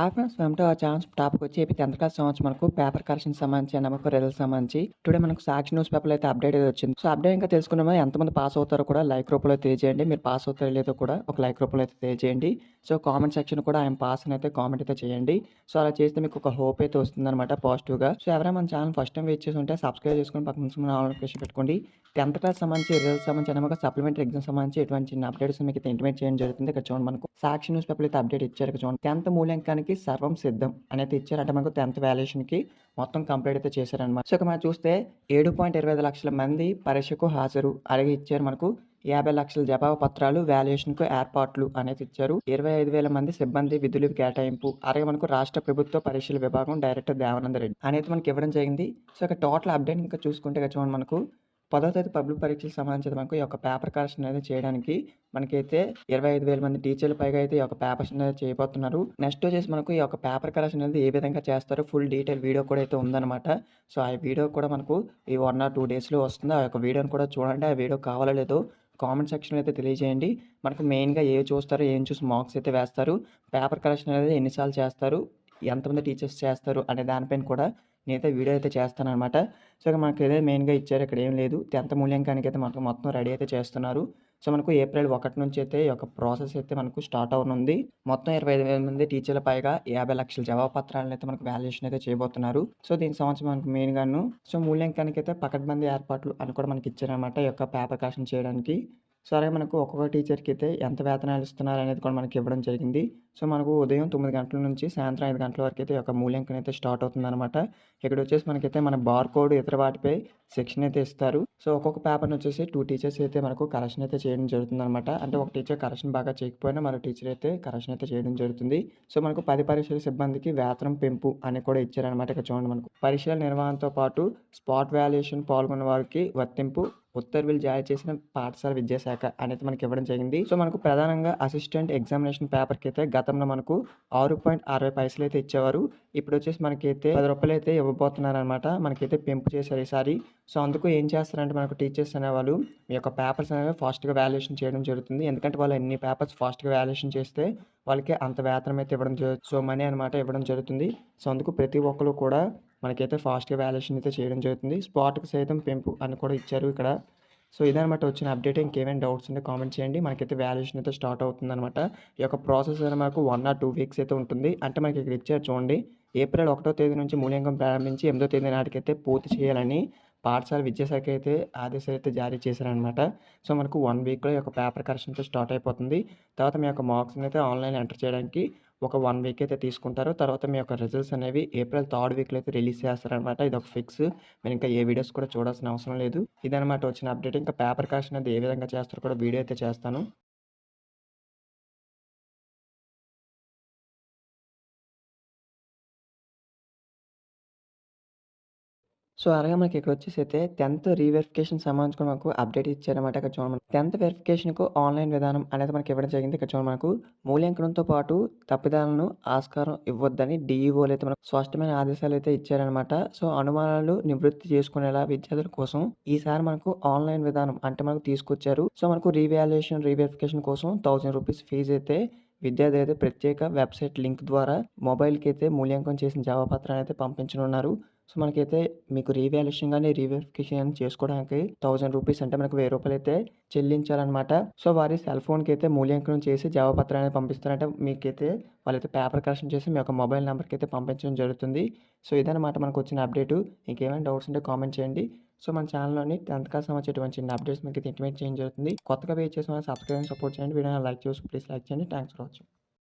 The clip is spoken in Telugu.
Hi friends, welcome to our channel. Topic వచ్చి ఏపీ 10th క్లాస్ సంబంధించి మనకు పేపర్ కరెక్షన్ సంబంధించి అండ్ మనకు రిజల్ట్ సంబంధించి టుడే మనకు సాక్షి న్యూస్ పేపర్లో అయితే అప్డేట్ అయితే వచ్చింది. సో అప్డేట్ ఇంకా తెలుసుకున్నామో ఎంతమంది పాస్ అవుతారో కూడా లైక్ రూపంలో తెలియజేయండి. మీరు పాస్ అవుతారో లేదో కూడా ఒక లైక్ రూపంలో అయితే తెలియజేయండి. సో కామెంట్ సెక్షన్ కూడా ఆయన పాస్ అని అయితే కామెంట్ అయితే చేయండి. సో అలా చేస్తే మీకు ఒక హోప్ అయితే వస్తుందన్నమాట పాజిటివ్గా. సో ఎవరైనా మన ఛానల్ ఫస్ట్ టైం వెయిట్ చేసి ఉంటే సబ్స్క్రైబ్ చేసుకుని పక్కన నుంచి మన నోటిఫికేషన్ పెట్టుకోండి. 10th క్లాస్ సంబంధించి రిజల్ట్ సంబంధించి మనకు సప్లిమెంటరీ ఎగ్జామ్ సంబంధించి ఎటువంటి చిన్న అప్డేట్స్ మీకు అయితే ఇంటిమేట్ చేయడం జరుగుతుంది. ఇక్కడ చూడండి మనకు సాక్షి న్యూస్ పేపర్ అయితే అప్డేట్ ఇచ్చారు. ఇక్కడ చూడండి 10th మూల్యాంకానికి సర్వం సిద్ధం అనేది ఇచ్చారు. అంటే మనకు 10th వాల్యుయేషన్కి మొత్తం కంప్లీట్ అయితే చేశారనమాట. సో ఇక మనం చూస్తే 7.25 లక్షల మంది పరీక్షకు హాజరు అలాగే ఇచ్చారు. మనకు 50 లక్షల జవాబు పత్రాలు వాల్యుయేషన్కు ఏర్పాట్లు అనేది ఇచ్చారు. 25,000 మంది సిబ్బంది విధులు కేటాయింపు అలాగే మనకు రాష్ట్ర ప్రభుత్వ పరీక్షల విభాగం డైరెక్టర్ దేవానంద రెడ్డి అనేది మనకి ఇవ్వడం జరిగింది. సో ఇక టోటల్ అప్డేట్ ఇంకా చూసుకుంటే ఇక్కడ చూడండి మనకు 10వ తేదీ పబ్లిక్ పరీక్షలకు సంబంధించి మనకు ఈ యొక్క పేపర్ కరెక్షన్ అనేది చేయడానికి మనకైతే 25,000 మంది టీచర్లు పైగా అయితే ఈ యొక్క పేపర్స్ అనేది చేయబోతున్నారు. నెక్స్ట్ వచ్చేసి మనకు ఈ యొక్క పేపర్ కరెక్షన్ అనేది ఏ విధంగా చేస్తారో ఫుల్ డీటెయిల్ వీడియో కూడా అయితే ఉందన్నమాట. సో ఆ వీడియో కూడా మనకు ఈ 1 or 2 డేస్లో వస్తుంది. ఆ యొక్క వీడియోని కూడా చూడండి. ఆ వీడియో కావాలో లేదో కామెంట్ సెక్షన్లో అయితే తెలియజేయండి. మనకు మెయిన్గా ఏవి చూస్తారో ఏం చూసి మార్క్స్ అయితే వేస్తారు, పేపర్ కరెక్షన్ అనేది ఎన్నిసార్లు చేస్తారు, ఎంతమంది టీచర్స్ చేస్తారు అనే దానిపైన కూడా నేనైతే వీడియో అయితే చేస్తానన్నమాట. సో ఇక మనకి ఇదే మెయిన్గా ఇచ్చారు. ఇక్కడ ఏం లేదు. 10th మూల్యాంకానికి అయితే మనకు మొత్తం రెడీ అయితే చేస్తున్నారు. సో మనకు ఏప్రిల్ 1 నుంచి అయితే ఈ యొక్క ప్రాసెస్ అయితే మనకు స్టార్ట్ అవ్వనుంది. మొత్తం 25,000 మంది టీచర్ల పైగా 50 లక్షల జవాబు పత్రాలను అయితే మనకు వాల్యుయేషన్ అయితే చేయబోతున్నారు. సో దీనికి సంబంధించి మనకు మెయిన్గాను సో మూల్యాంకానికి అయితే పకడ్బందీ ఏర్పాట్లు అని కూడా మనకి ఇచ్చారనమాట ఈ యొక్క పేపర్ కరెక్షన్ చేయడానికి. సో అలాగే మనకు ఒక్కొక్క టీచర్కి అయితే ఎంత వేతనాలు ఇస్తున్నారు అనేది కూడా మనకి ఇవ్వడం జరిగింది. సో మనకు ఉదయం 9 గంటల నుంచి సాయంత్రం 5 గంటల వరకు అయితే ఒక మూల్యాంకనం అయితే స్టార్ట్ అవుతుందన్నమాట. ఇక్కడ వచ్చేసి మనకైతే మన బార్ కోడ్ ఇతర వాటిపై సెక్షన్ అయితే ఇస్తారు. సో ఒక్కొక్క పేపర్ని వచ్చేసి 2 టీచర్స్ అయితే మనకు కరెక్షన్ అయితే చేయడం జరుగుతుందన్నమాట. అంటే ఒక టీచర్ కరెక్షన్ బాగా చేయకపోయినా మరో టీచర్ అయితే కరెక్షన్ అయితే చేయడం జరుగుతుంది. సో మనకు 10 పరీక్షల సిబ్బందికి వేతనం పెంపు అని కూడా ఇచ్చారనమాట. ఇక్కడ చూడండి మనకు పరీక్షల నిర్వహణతో పాటు స్పాట్ వాల్యుయేషన్ పాల్గొన్న వారికి వర్తింపు ఉత్తర్వులు జారీ చేసిన పాఠశాల విద్యాశాఖ అనేది మనకి ఇవ్వడం జరిగింది. సో మనకు ప్రధానంగా అసిస్టెంట్ ఎగ్జామినేషన్ పేపర్కి అయితే గతంలో మనకు 6.60 పైసలు అయితే ఇచ్చేవారు. ఇప్పుడు వచ్చేసి మనకైతే 10 రూపాయలు అయితే ఇవ్వబోతున్నారనమాట. మనకైతే పెంపు చేశారు ఈసారి. సో అందుకు ఏం చేస్తారంటే మనకు టీచర్స్ అనేవాళ్ళు మీ యొక్క పేపర్స్ అనేవి ఫాస్ట్గా వాల్యుయేషన్ చేయడం జరుగుతుంది. ఎందుకంటే వాళ్ళు ఎన్ని పేపర్స్ ఫాస్ట్గా వాల్యుయేషన్ చేస్తే వాళ్ళకి అంత వేతనం అయితే ఇవ్వడం సో మనీ అనమాట ఇవ్వడం జరుగుతుంది. సో అందుకు ప్రతి ఒక్కరు కూడా మనకైతే ఫాస్ట్గా వాల్యుయేషన్ అయితే చేయడం జరుగుతుంది. స్పాట్కి సైతం పెంపు అని కూడా ఇచ్చారు ఇక్కడ. సో ఇదనమాట వచ్చిన అప్డేట్. ఇంకేమైనా డౌట్స్ ఉంటే కామెంట్ చేయండి. మనకైతే వాల్యుయేషన్ అయితే స్టార్ట్ అవుతుందన్నమాట. ఈ యొక్క ప్రాసెస్ అనేది మనకు 1 or 2 వీక్స్ అయితే ఉంటుంది. అంటే మనకి ఇక్కడ ఇచ్చారు చూడండి. ఏప్రిల్ 1వ తేదీ నుంచి మూల్యాంకనం ప్రారంభించి 8వ తేదీ నాటికైతే పూర్తి చేయాలని పాఠశాల విద్యాశాఖ అయితే ఆదేశాలు అయితే జారీ చేశారనమాట. సో మనకు 1 వీక్లో ఈ యొక్క పేపర్ కరెక్షన్ అయితే స్టార్ట్ అయిపోతుంది. తర్వాత మీ యొక్క మార్క్స్ని అయితే ఆన్లైన్ ఎంటర్ చేయడానికి ఒక 1 వీక్ అయితే తీసుకుంటారు. తర్వాత మీ యొక్క రిజల్ట్స్ అనేవి ఏప్రిల్ 3rd వీక్లో అయితే రిలీజ్ చేస్తారనమాట. ఇది ఒక ఫిక్స్. మీరు ఇంకా ఏ వీడియోస్ కూడా చూడాల్సిన అవసరం లేదు. ఇదనమాట వచ్చిన అప్డేట్. ఇంకా పేపర్ కరెక్షన్ అనేది ఏ విధంగా చేస్తారో కూడా వీడియో అయితే చేస్తాను. సో అలాగే మనకి ఇక్కడ వచ్చేసి అయితే 10th రీవెరిఫికేషన్ సంబంధించి కూడా మనకు అప్డేట్ ఇచ్చారన్నమాట. ఇక్కడ చూడండి 10th వెరిఫికేషన్కు ఆన్లైన్ విధానం అనేది మనకి ఇవ్వడం జరిగింది. ఇక్కడ చూడండి మనకు మూల్యాంకనంతో పాటు తప్పిదాలను ఆస్కారం ఇవ్వొద్దని డీఈఓలు అయితే మనకు స్పష్టమైన ఆదేశాలు అయితే ఇచ్చారనమాట. సో అనుమానాలు నివృత్తి చేసుకునేలా విద్యార్థుల కోసం ఈసారి మనకు ఆన్లైన్ విధానం అంటే మనకు తీసుకొచ్చారు. సో మనకు రీవాల్యుయేషన్ రీవెరిఫికేషన్ కోసం 1000 రూపీస్ ఫీజు అయితే విద్యార్థి అయితే ప్రత్యేక వెబ్సైట్ లింక్ ద్వారా మొబైల్కి అయితే మూల్యాంకనం చేసిన జవాబపత్రాన్ని అయితే పంపించనున్నారు. సో మనకైతే మీకు రీవాల్యుయేషన్ కానీ రీవెరిఫికేషన్ చేసుకోవడానికి 1000 రూపీస్ అంటే మనకు 1000 రూపాయలు అయితే చెల్లించాలన్నమాట. సో వారి సెల్ ఫోన్కి అయితే మూల్యాంకనం చేసి జవాబపత్రాన్ని పంపిస్తారంటే మీకైతే వాళ్ళైతే పేపర్ కరెక్షన్ చేసి మీ యొక్క మొబైల్ నెంబర్కి అయితే పంపించడం జరుగుతుంది. సో ఇదనమాట మనకు వచ్చిన అప్డేటు. ఇంకేమైనా డౌట్స్ ఉంటే కామెంట్ చేయండి. సో మన ఛానల్లోని 10th క్లాస్ సంబంధించినటువంటి చిన్న అప్డేట్స్ మీకు ఇంటిమేట్ చేయడం జరుగుతుంది. కొత్తగా వెయిట్ చేసిన సబ్స్క్రైబ్ అండ్ సపోర్ట్ చేయండి. వీడియోని లైక్ చేసి ప్లీజ్ లైక్ చేయండి. Thanks for watching.